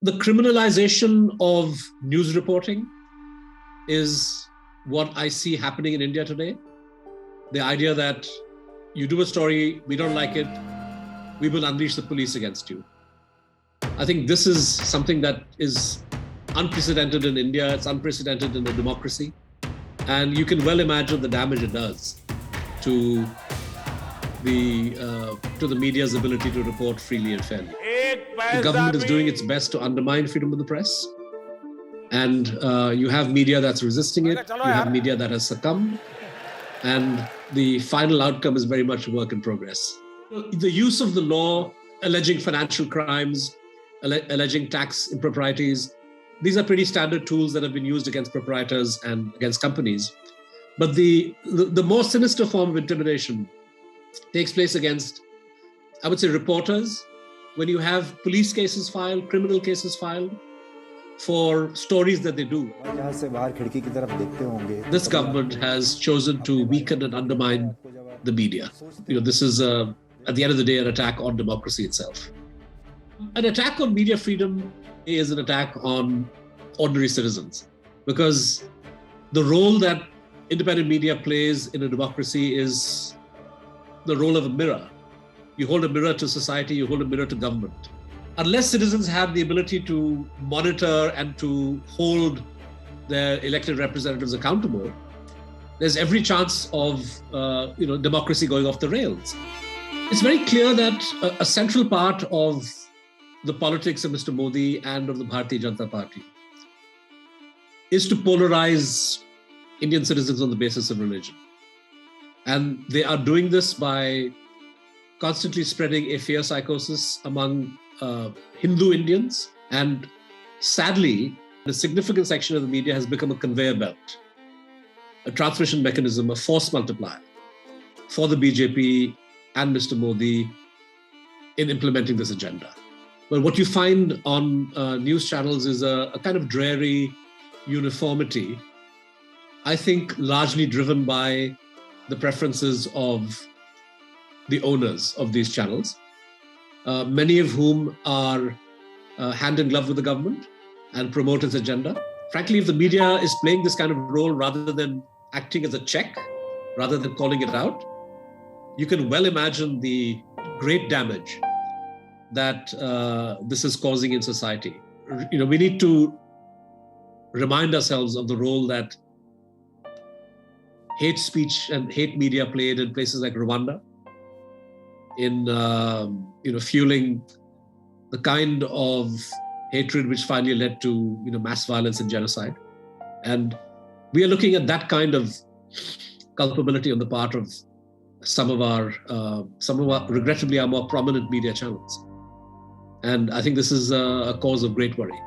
The criminalization of news reporting is what I see happening in India today. The idea that you do a story, we don't like it, we will unleash the police against you. I think this is something that is unprecedented in India. It's unprecedented in a democracy. And you can well imagine the damage it does to the media's ability to report freely and fairly. The government is doing its best to undermine freedom of the press. And you have media that's resisting it. You have media that has succumbed. And the final outcome is very much a work in progress. The use of the law, alleging financial crimes, alleging tax improprieties, these are pretty standard tools that have been used against proprietors and against companies. But the more sinister form of intimidation takes place against, I would say, reporters. When you have police cases filed, criminal cases filed for stories that they do. This government has chosen to weaken and undermine the media. This is, at the end of the day, an attack on democracy itself. An attack on media freedom is an attack on ordinary citizens, because the role that independent media plays in a democracy is the role of a mirror. You hold a mirror to society, you hold a mirror to government. Unless citizens have the ability to monitor and to hold their elected representatives accountable, there's every chance of democracy going off the rails. It's very clear that a central part of the politics of Mr. Modi and of the Bharatiya Janata Party is to polarize Indian citizens on the basis of religion. And they are doing this by constantly spreading a fear psychosis among Hindu Indians. And sadly, a significant section of the media has become a conveyor belt, a transmission mechanism, a force multiplier for the BJP and Mr. Modi in implementing this agenda. But what you find on news channels is a kind of dreary uniformity, I think largely driven by the preferences of the owners of these channels, many of whom are hand in glove with the government and promote its agenda. Frankly, if the media is playing this kind of role rather than acting as a check, rather than calling it out, you can well imagine the great damage that this is causing in society. We need to remind ourselves of the role that hate speech and hate media played in places like Rwanda, in fueling the kind of hatred which finally led to mass violence and genocide. And we are looking at that kind of culpability on the part of some of our regrettably, our more prominent media channels. And I think this is a cause of great worry.